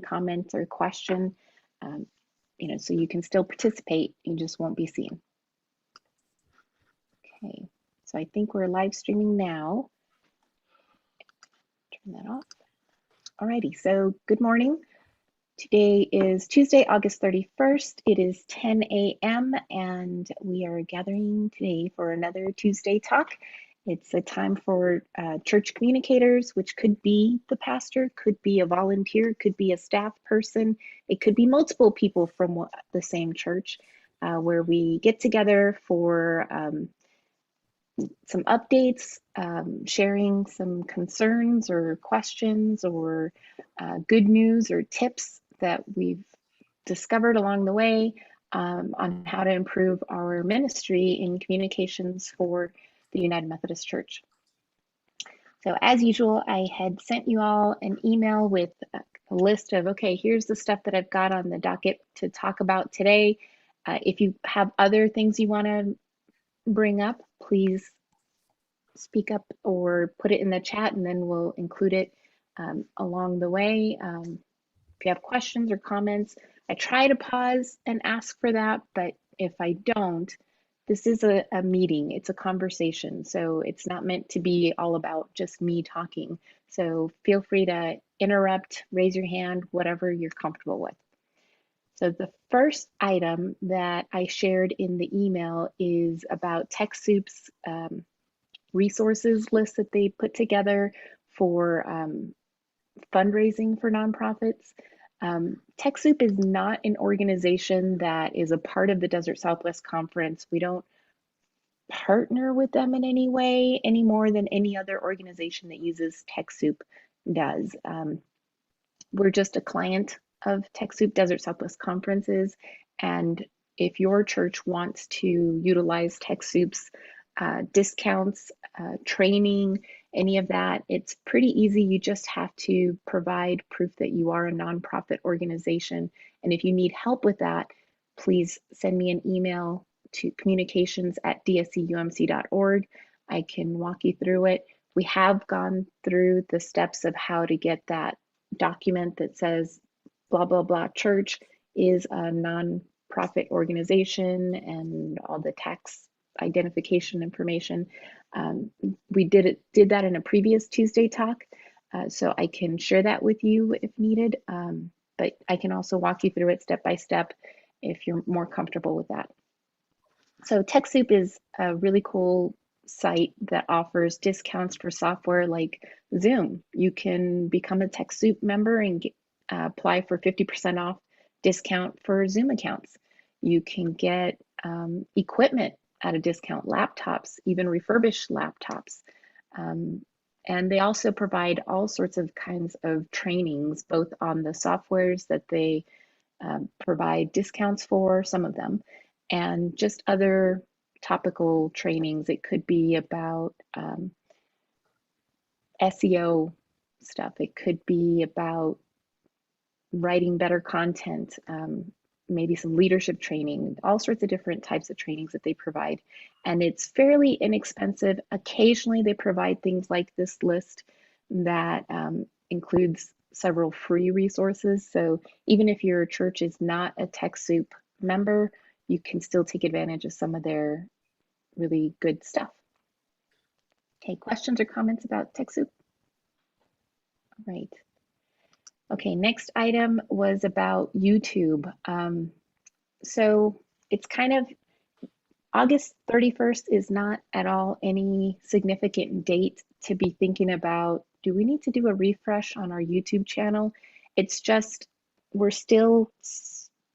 comment, or question, so you can still participate, you just won't be seen. Okay, so I think we're live streaming now. Turn that off. Alrighty, so good morning. Today is Tuesday, August 31st. It is 10 a.m. and we are gathering today for another Tuesday talk. It's a time for church communicators, which could be the pastor, could be a volunteer, could be a staff person. It could be multiple people from the same church, where we get together for some updates, sharing some concerns or questions or good news or tips that we've discovered along the way on how to improve our ministry in communications for the United Methodist Church. So as usual, I had sent you all an email with a list of, okay, here's the stuff that I've got on the docket to talk about today. If you have other things you want to bring up, please speak up or put it in the chat, and then we'll include it along the way. If you have questions or comments, I try to pause and ask for that, but if I don't, this is a meeting, it's a conversation, so it's not meant to be all about just me talking. So feel free to interrupt, raise your hand, whatever you're comfortable with. So the first item that I shared in the email is about Techsoup's resources list that they put together for fundraising for nonprofits. Techsoup is not an organization that is a part of the Desert Southwest Conference. We don't partner with them in any way, any more than any other organization that uses Techsoup does. We're just a client of Techsoup Desert Southwest Conferences, and if your church wants to utilize Techsoup's discounts, training, any of that, it's pretty easy. You just have to provide proof that you are a nonprofit organization. And if you need help with that, please send me an email to communications@dscumc.org. I can walk you through it. We have gone through the steps of how to get that document that says blah, blah, blah church is a nonprofit organization and all the tax identification information. We did that in a previous Tuesday talk, so I can share that with you if needed, but I can also walk you through it step by step if you're more comfortable with that. So Techsoup is a really cool site that offers discounts for software like Zoom. You can become a Techsoup member and apply for 50% off discount for Zoom accounts. You can get equipment at a discount, laptops, even refurbished laptops. And they also provide all sorts of kinds of trainings, both on the softwares that they provide discounts for, some of them, and just other topical trainings. It could be about SEO stuff. It could be about writing better content, maybe some leadership training, all sorts of different types of trainings that they provide. And it's fairly inexpensive. Occasionally they provide things like this list that includes several free resources. So even if your church is not a Techsoup member, you can still take advantage of some of their really good stuff. Okay, questions or comments about Techsoup? All right. Okay, next item was about YouTube. So it's kind of, August 31st is not at all any significant date to be thinking about, do we need to do a refresh on our YouTube channel? It's just, we're still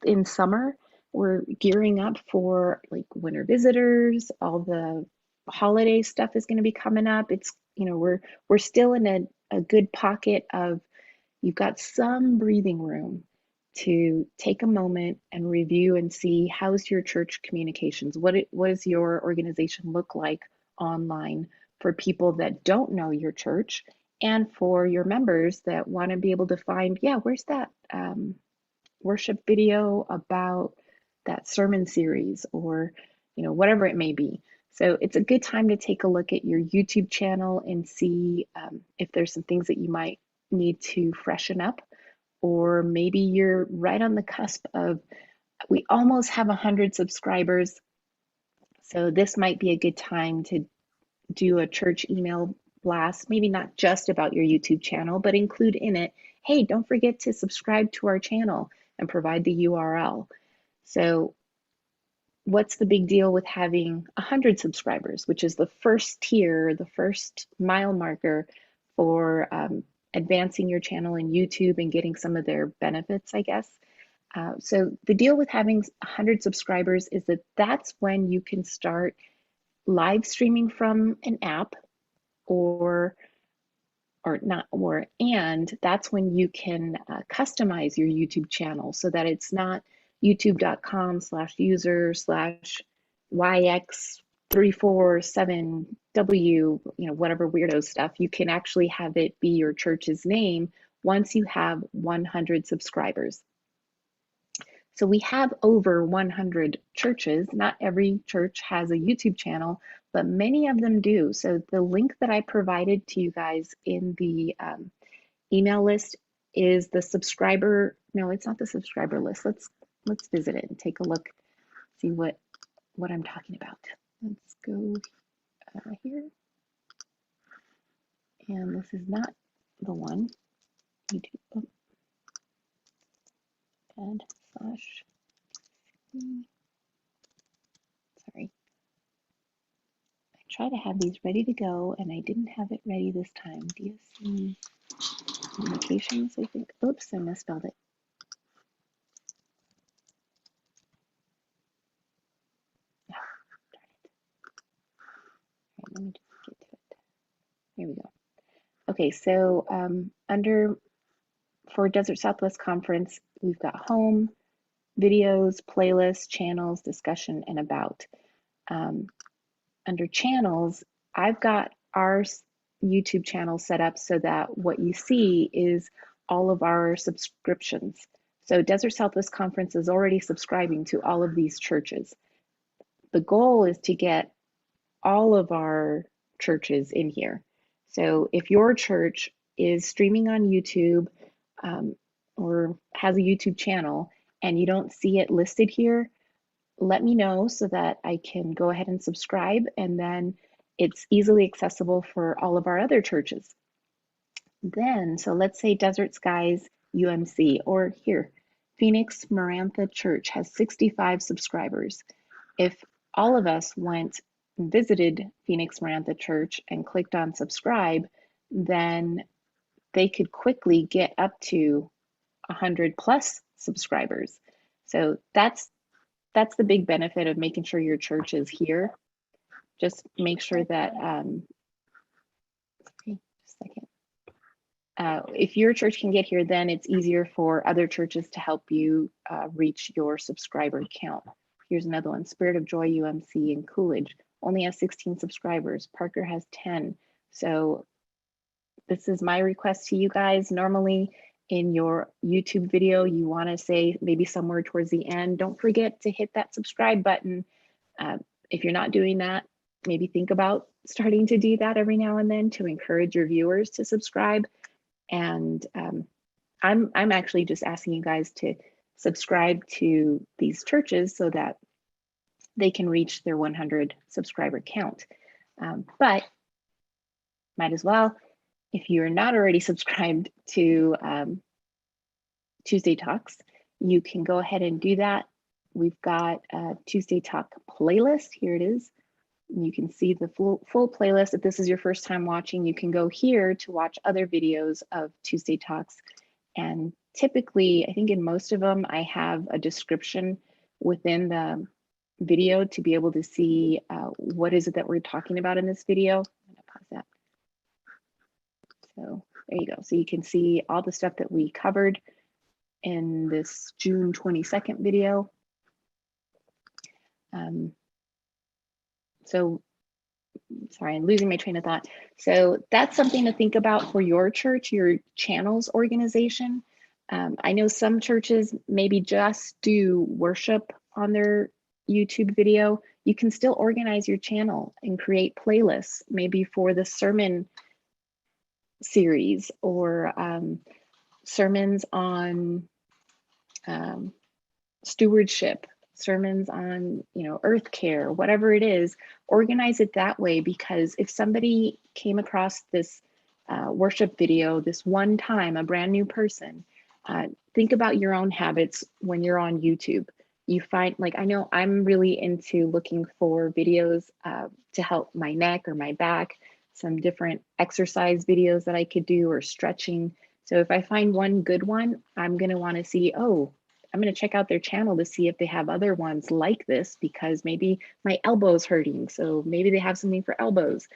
in summer. We're gearing up for like winter visitors, all the holiday stuff is going to be coming up. It's, we're still in a good pocket of, you've got some breathing room to take a moment and review and see, how's your church communications? What does your organization look like online for people that don't know your church, and for your members that want to be able to find, yeah, where's that worship video about that sermon series, or whatever it may be. So it's a good time to take a look at your YouTube channel and see if there's some things that you might need to freshen up, or maybe you're right on the cusp of, we almost have 100 subscribers. So this might be a good time to do a church email blast, maybe not just about your YouTube channel, but include in it, hey, don't forget to subscribe to our channel and provide the URL. So what's the big deal with having 100 subscribers, which is the first tier, the first mile marker for advancing your channel in YouTube and getting some of their benefits, I guess. So the deal with having 100 subscribers is that that's when you can start live streaming from an app, and that's when you can customize your YouTube channel so that it's not youtube.com/user/YX347W, whatever weirdo stuff. You can actually have it be your church's name once you have 100 subscribers. So we have over 100 churches. Not every church has a YouTube channel, but many of them do. So the link that I provided to you guys in the email list is the subscriber. No, it's not the subscriber list. Let's visit it and take a look, see what I'm talking about. Let's go here. And this is not the one. YouTube. And slash. Sorry. I try to have these ready to go, and I didn't have it ready this time. DSC Communications, I think. Oops, I misspelled it. Oh, darn it. All right, let me just get to it. Here we go. Okay, so for Desert Southwest Conference, we've got home, videos, playlists, channels, discussion, and about. Under channels, I've got our YouTube channel set up so that what you see is all of our subscriptions. So Desert Southwest Conference is already subscribing to all of these churches. The goal is to get all of our churches in here. So if your church is streaming on YouTube or has a YouTube channel and you don't see it listed here, let me know so that I can go ahead and subscribe, and then it's easily accessible for all of our other churches. Then, so let's say Desert Skies UMC, or here, Phoenix Marantha Church has 65 subscribers. If all of us went and visited Phoenix Marantha Church and clicked on subscribe, then they could quickly get up to 100 plus subscribers. So that's the big benefit of making sure your church is here. Just make sure that, sorry, just a second. If your church can get here, then it's easier for other churches to help you reach your subscriber count. Here's another one, Spirit of Joy UMC in Coolidge, only has 16 subscribers. Parker has 10. So this is my request to you guys. Normally, in your YouTube video, you want to say maybe somewhere towards the end, don't forget to hit that subscribe button. If you're not doing that, maybe think about starting to do that every now and then to encourage your viewers to subscribe. And I'm actually just asking you guys to subscribe to these churches so that they can reach their 100 subscriber count. But might as well, if you're not already subscribed to Tuesday Talks, you can go ahead and do that. We've got a Tuesday Talk playlist. Here it is. You can see the full playlist. If this is your first time watching, you can go here to watch other videos of Tuesday Talks. And typically, I think in most of them, I have a description within the video to be able to see what is it that we're talking about in this video. I'm gonna pause that. So there you go. So you can see all the stuff that we covered in this June 22nd video. So sorry, I'm losing my train of thought. So that's something to think about for your church, your channels organization. I know some churches maybe just do worship on their YouTube video. You can still organize your channel and create playlists, maybe for the sermon series or sermons on stewardship, sermons on, earth care, whatever it is, organize it that way. Because if somebody came across this worship video this one time, a brand new person, think about your own habits when you're on YouTube. You find, like, I know I'm really into looking for videos to help my neck or my back, some different exercise videos that I could do, or stretching. So if I find one good one, I'm going to want to see, oh, I'm going to check out their channel to see if they have other ones like this, because maybe my elbow's hurting. So maybe they have something for elbows.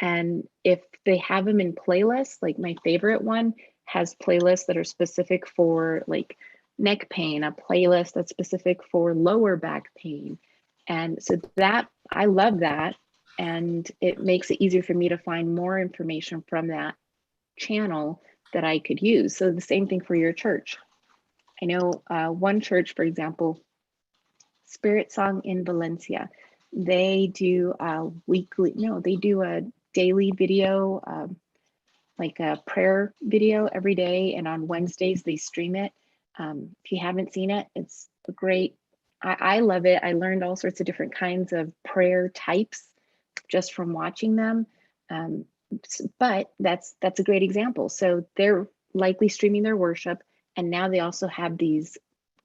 And if they have them in playlists, like my favorite one has playlists that are specific for like neck pain, a playlist that's specific for lower back pain. And so that, I love that. And it makes it easier for me to find more information from that channel that I could use. So the same thing for your church. I know one church, for example, Spirit Song in Valencia, they do a daily video, like a prayer video every day. And on Wednesdays, they stream it. If you haven't seen it, it's a great, I love it. I learned all sorts of different kinds of prayer types just from watching them. But that's a great example. So they're likely streaming their worship, and now they also have these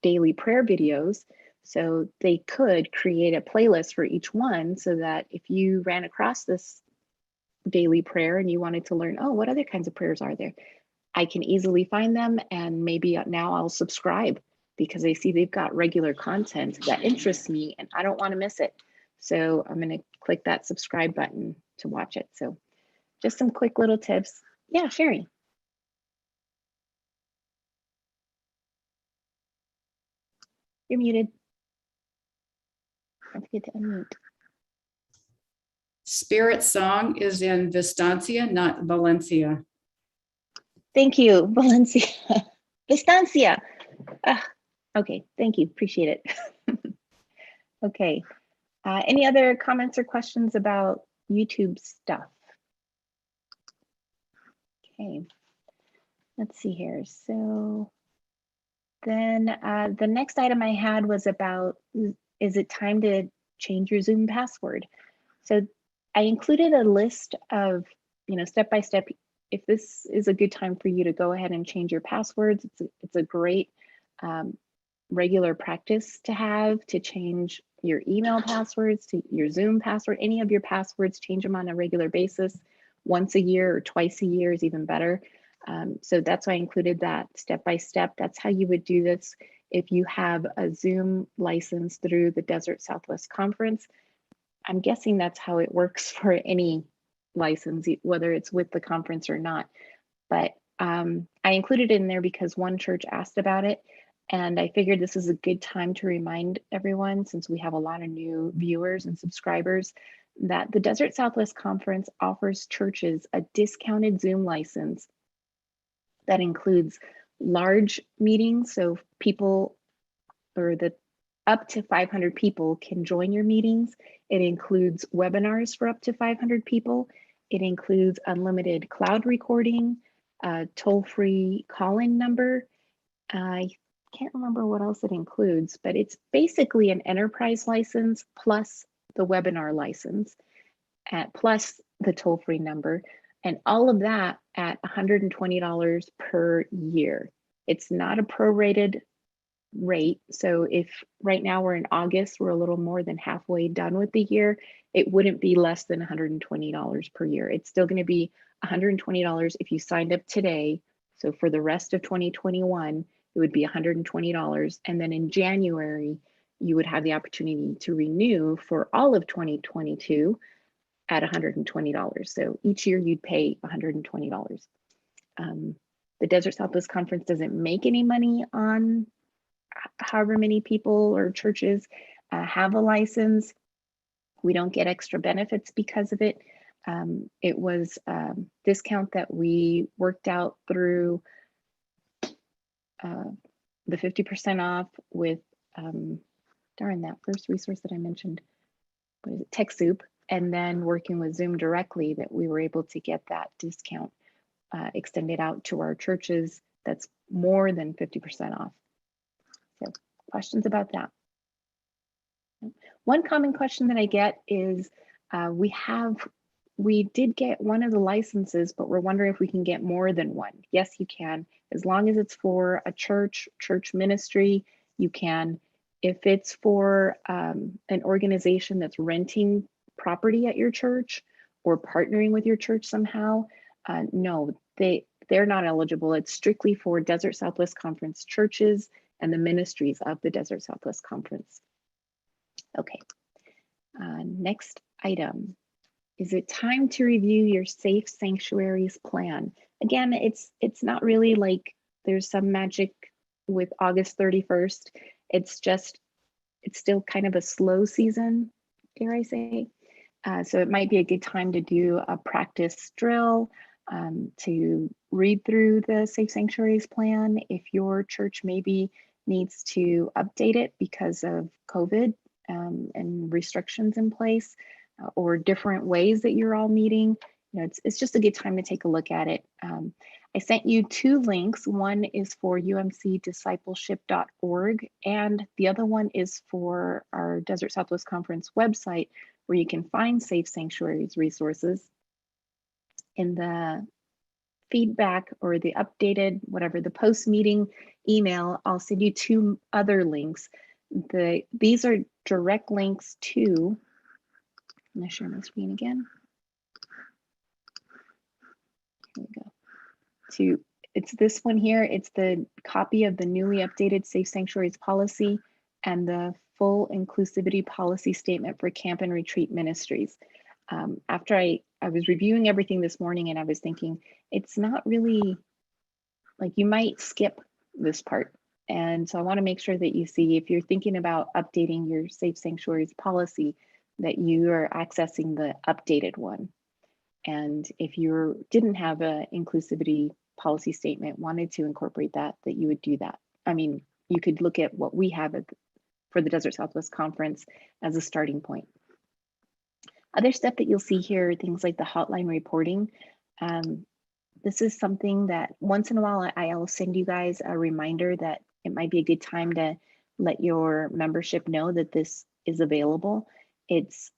daily prayer videos. So they could create a playlist for each one, so that if you ran across this daily prayer and you wanted to learn, oh, what other kinds of prayers are there? I can easily find them, and maybe now I'll subscribe because I see they've got regular content that interests me and I don't want to miss it. So I'm going to click that subscribe button to watch it. So just some quick little tips. Yeah, Sherry. You're muted. Don't forget to unmute. Spirit Song is in Vistancia, not Valencia. Thank you, Valencia. Vistancia. Okay, thank you. Appreciate it. Okay. Any other comments or questions about YouTube stuff? Okay. Let's see here. So then the next item I had was about, is it time to change your Zoom password? So I included a list of, step by step. If this is a good time for you to go ahead and change your passwords, it's a great regular practice to have, to change your email passwords, to your Zoom password, any of your passwords, change them on a regular basis. Once a year or twice a year is even better. So that's why I included that step by step. That's how you would do this if you have a Zoom license through the Desert Southwest Conference. I'm guessing that's how it works for any license, whether it's with the conference or not. But I included it in there because one church asked about it. And I figured this is a good time to remind everyone, since we have a lot of new viewers and subscribers, that the Desert Southwest Conference offers churches a discounted Zoom license that includes large meetings. So people, or the up to 500 people can join your meetings. It includes webinars for up to 500 people. It includes unlimited cloud recording, toll-free call-in number. I can't remember what else it includes, but it's basically an enterprise license plus the webinar license, plus the toll-free number, and all of that at $120 per year. It's not a prorated rate. So if right now we're in August, we're a little more than halfway done with the year, it wouldn't be less than $120 per year. It's still going to be $120 if you signed up today. So for the rest of 2021, it would be $120. And then in January, you would have the opportunity to renew for all of 2022 at $120. So each year you'd pay $120. The Desert Southwest Conference doesn't make any money on however many people or churches have a license. We don't get extra benefits because of it. It was a discount that we worked out through the 50% off with, that first resource that I mentioned, what is it, Techsoup, and then working with Zoom directly, that we were able to get that discount extended out to our churches that's more than 50% off. So questions about that? One common question that I get is we did get one of the licenses, but we're wondering if we can get more than one. Yes, you can. As long as it's for a church ministry, you can. If it's for an organization that's renting property at your church or partnering with your church somehow, no, they're not eligible. It's strictly for Desert Southwest Conference churches and the ministries of the Desert Southwest Conference. Okay, next item. Is it time to review your Safe Sanctuaries plan? Again, it's not really like there's some magic with August 31st. It's still kind of a slow season, dare I say. So it might be a good time to do a practice drill, to read through the Safe Sanctuaries plan. If your church maybe needs to update it because of COVID and restrictions in place, or different ways that you're all meeting, it's just a good time to take a look at it. I sent you two links. One is for umcdiscipleship.org, and the other one is for our Desert Southwest Conference website, where you can find Safe Sanctuaries resources. In the feedback or the updated, whatever, the post-meeting email, I'll send you two other links. These are direct links to, I'm going to share my screen again. Here we go. It's this one here. It's the copy of the newly updated Safe Sanctuaries policy and the full inclusivity policy statement for camp and retreat ministries. After I was reviewing everything this morning, and I was thinking, it's not really, like, you might skip this part. And so I want to make sure that you see, if you're thinking about updating your Safe Sanctuaries policy, that you are accessing the updated one. And if you didn't have an inclusivity policy statement, wanted to incorporate that you would do that. I mean, you could look at what we have for the Desert Southwest Conference as a starting point. Other stuff that you'll see here are things like the hotline reporting. This is something that once in a while I'll send you guys a reminder that it might be a good time to let your membership know that this is available. It's,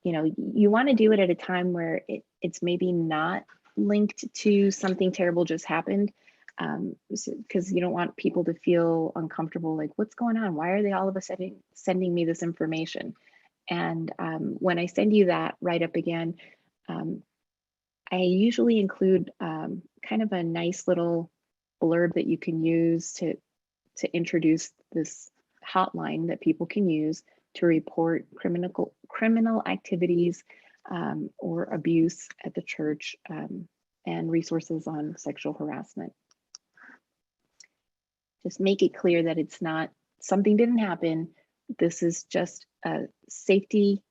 you want to do it at a time where it's maybe not linked to something terrible just happened, because you don't want people to feel uncomfortable, like, what's going on? Why are they all of a sudden sending me this information? And when I send you that write-up again, I usually include kind of a nice little blurb that you can use to introduce this hotline that people can use to report criminal activities or abuse at the church, and resources on sexual harassment. Just make it clear that it's not, something didn't happen. This is just a safety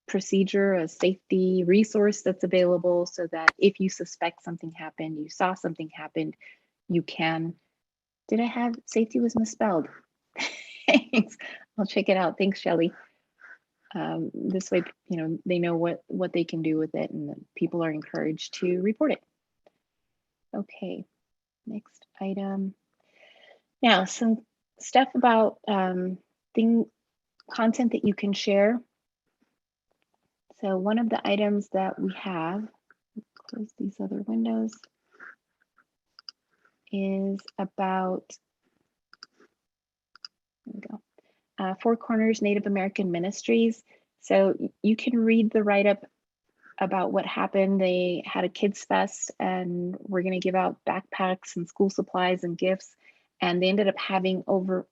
procedure, a safety resource that's available, so that if you suspect something happened, you saw something happened, you can. Did I have safety was misspelled? Thanks. I'll check it out. Thanks, Shelley. This way, they know what they can do with it, and people are encouraged to report it. Okay, next item. Now, some stuff about content that you can share. So one of the items that we have, close these other windows, is about, there we go, Four Corners Native American Ministries. So you can read the write-up about what happened. They had a kids fest, and we're going to give out backpacks and school supplies and gifts. And they ended up having over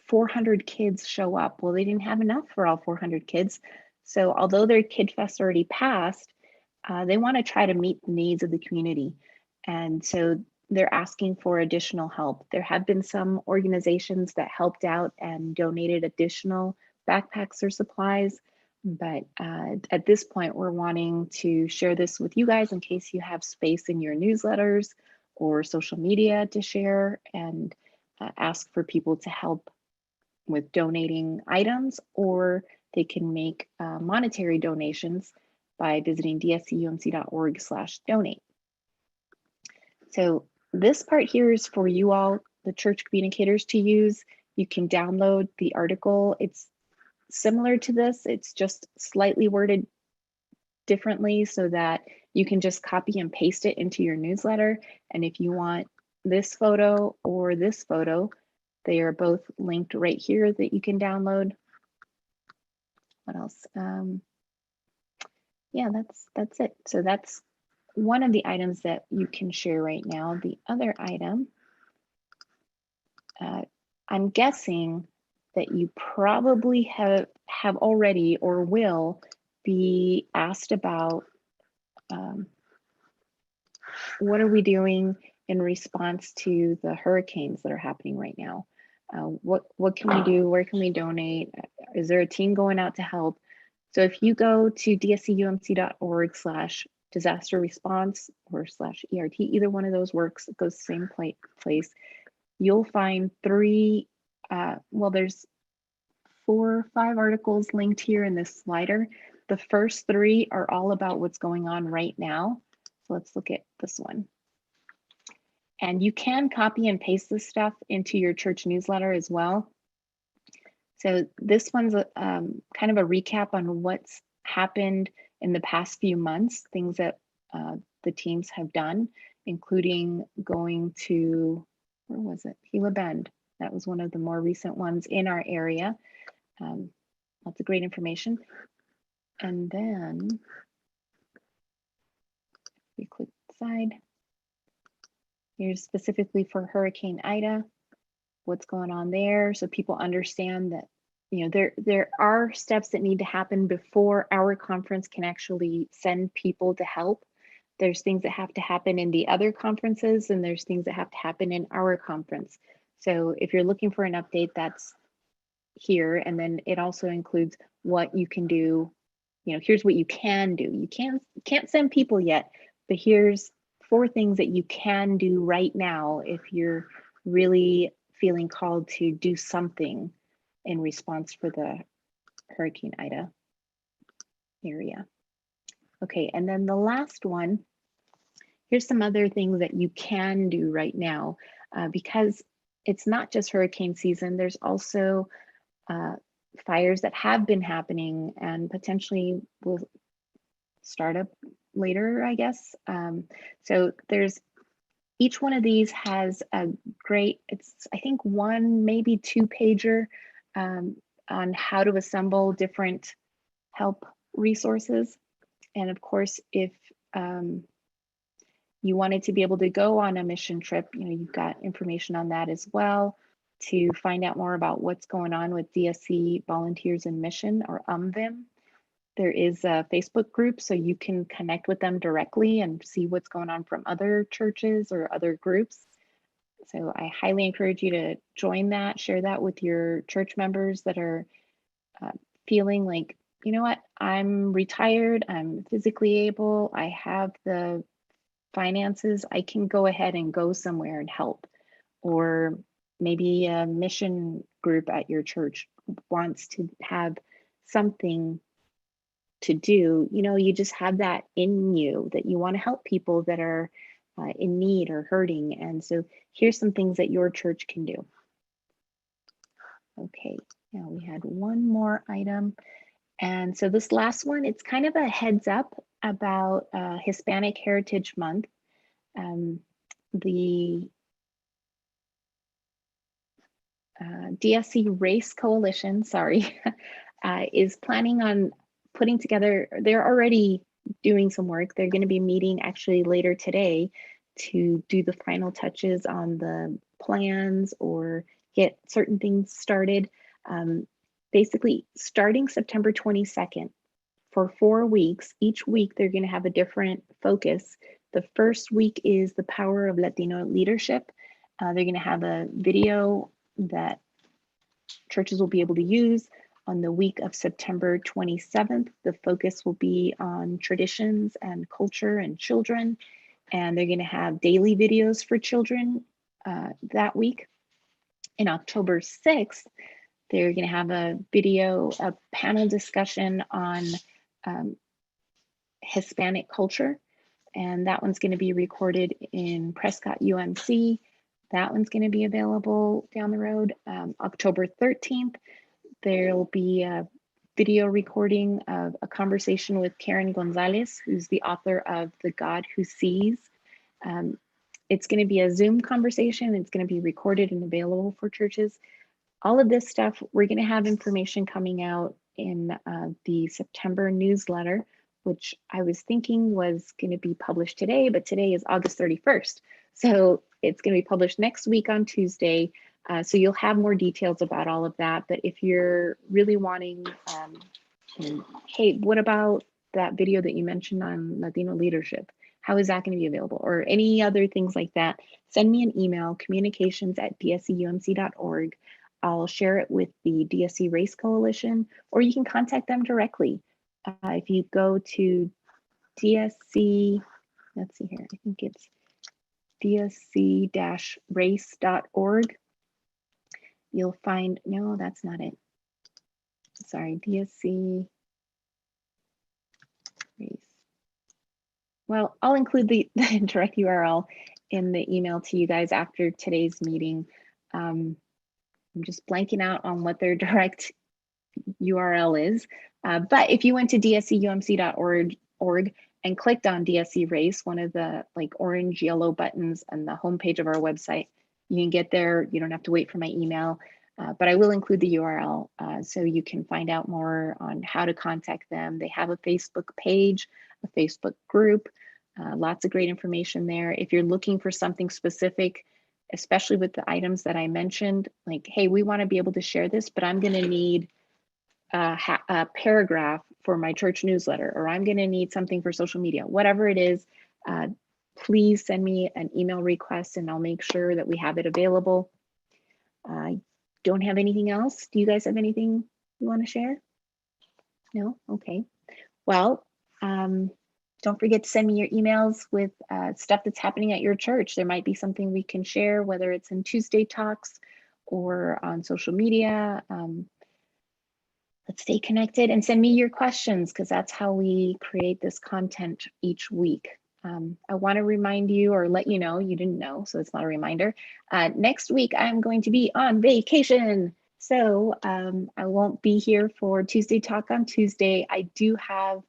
400 kids show up. Well, they didn't have enough for all 400 kids. So although their kid fest already passed, they want to try to meet the needs of the community. And so they're asking for additional help. There have been some organizations that helped out and donated additional backpacks or supplies. But at this point, we're wanting to share this with you guys in case you have space in your newsletters or social media to share, and ask for people to help with donating items, or they can make monetary donations by visiting dscumc.org/donate. So This part here is for you all, the church communicators, to use. You can download the article. It's similar to this. It's just slightly worded differently so that you can just copy and paste it into your newsletter. And if you want this photo or this photo, they are both linked right here that you can download. What else? Yeah, that's it. So that's one of the items that you can share right now. The other item, I'm guessing that you probably have already or will be asked about what are we doing in response to the hurricanes that are happening right now? What can we do? Where can we donate? Is there a team going out to help? So if you go to dscumc.org/disaster response or /ERT, either one of those works, it goes the same place. You'll find three, well, there's 4 or 5 articles linked here in this slider. The first 3 are all about what's going on right now. So let's look at this one. And you can copy and paste this stuff into your church newsletter as well. So this one's kind of a recap on what's happened in the past few months, things that the teams have done, including going to, where was it? Gila Bend. That was one of the more recent ones in our area. Lots of great information. And then we click side. Here's specifically for Hurricane Ida, what's going on there, so people understand that, you know, there are steps that need to happen before our conference can actually send people to help. There's things that have to happen in the other conferences, and there's things that have to happen in our conference. So if you're looking for an update, that's here. And then it also includes what you can do. You know, here's what you can do. You can't send people yet, but here's 4 things that you can do right now if you're really feeling called to do something in response for the Hurricane Ida area. Okay, and then the last one, here's some other things that you can do right now, because it's not just hurricane season, there's also fires that have been happening and potentially will start up later, I guess. So there's, each one of these has a great, it's I think 1, maybe 2-pager on how to assemble different help resources. And of course, if you wanted to be able to go on a mission trip, you know, you've got information on that as well. To find out more about what's going on with DSC Volunteers in Mission, or UMVIM. There is a Facebook group, so you can connect with them directly and see what's going on from other churches or other groups. So I highly encourage you to join that, share that with your church members that are feeling like, you know what, I'm retired, I'm physically able, I have the finances, I can go ahead and go somewhere and help. Or maybe a mission group at your church wants to have something to do. You know, you just have that in you that you want to help people that are in need or hurting. And so here's some things that your church can do. Okay, now we had one more item. And so this last one, it's kind of a heads up about Hispanic Heritage Month. The DSC-RACE Coalition, sorry, is planning on putting together, they're already doing some work. They're going to be meeting actually later today to do the final touches on the plans or get certain things started. Basically, starting September 22nd, for 4 weeks, each week they're going to have a different focus. The first week is the power of Latino leadership. They're going to have a video that churches will be able to use. On the week of September 27th, the focus will be on traditions and culture and children. And they're going to have daily videos for children that week. In October 6th, they're going to have a panel discussion on Hispanic culture. and that one's going to be recorded in Prescott UMC. That one's going to be available down the road. October 13th, there'll be a video recording of a conversation with Karen Gonzalez, who's the author of The God Who Sees. It's going to be a Zoom conversation. It's going to be recorded and available for churches. All of this stuff, we're going to have information coming out in the September newsletter, which I was thinking was going to be published today, but today is August 31st. So it's going to be published next week on Tuesday. So you'll have more details about all of that. But if you're really wanting, hey, what about that video that you mentioned on Latino leadership? How is that going to be available? Or any other things like that, send me an email, communications@dscumc.org. I'll share it with the DSC-RACE Coalition, or you can contact them directly. If you go to DSC, let's see here, I think it's dsc-race.org. You'll find, no, that's not it. Sorry, DSC-RACE. Well, I'll include the direct URL in the email to you guys after today's meeting. I'm just blanking out on what their direct URL is. But if you went to dscumc.org and clicked on DSC-RACE, one of the like orange yellow buttons on the homepage of our website, you can get there. You don't have to wait for my email, but I will include the URL so you can find out more on how to contact them. They have a Facebook page, a Facebook group, lots of great information there. If you're looking for something specific, especially with the items that I mentioned, like, hey, we want to be able to share this, but I'm going to need a paragraph for my church newsletter, or I'm going to need something for social media, whatever it is, please send me an email request and I'll make sure that we have it available. I don't have anything else. Do you guys have anything you want to share? No? Okay. Well, don't forget to send me your emails with stuff that's happening at your church. There might be something we can share, whether it's in Tuesday talks or on social media. Let's stay connected and send me your questions, because that's how we create this content each week. I want to remind you, or let you know, you didn't know, so it's not a reminder. Next week, I'm going to be on vacation. So I won't be here for Tuesday Talk on Tuesday. I do have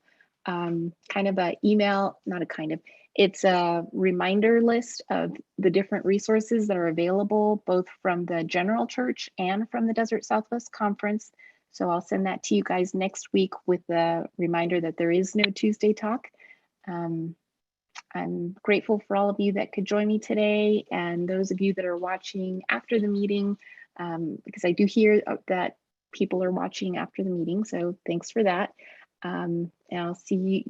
kind of a email, not a kind of, it's a reminder list of the different resources that are available, both from the general church and from the Desert Southwest Conference. So I'll send that to you guys next week with a reminder that there is no Tuesday Talk. I'm grateful for all of you that could join me today, and those of you that are watching after the meeting, because I do hear that people are watching after the meeting. So thanks for that. And I'll see you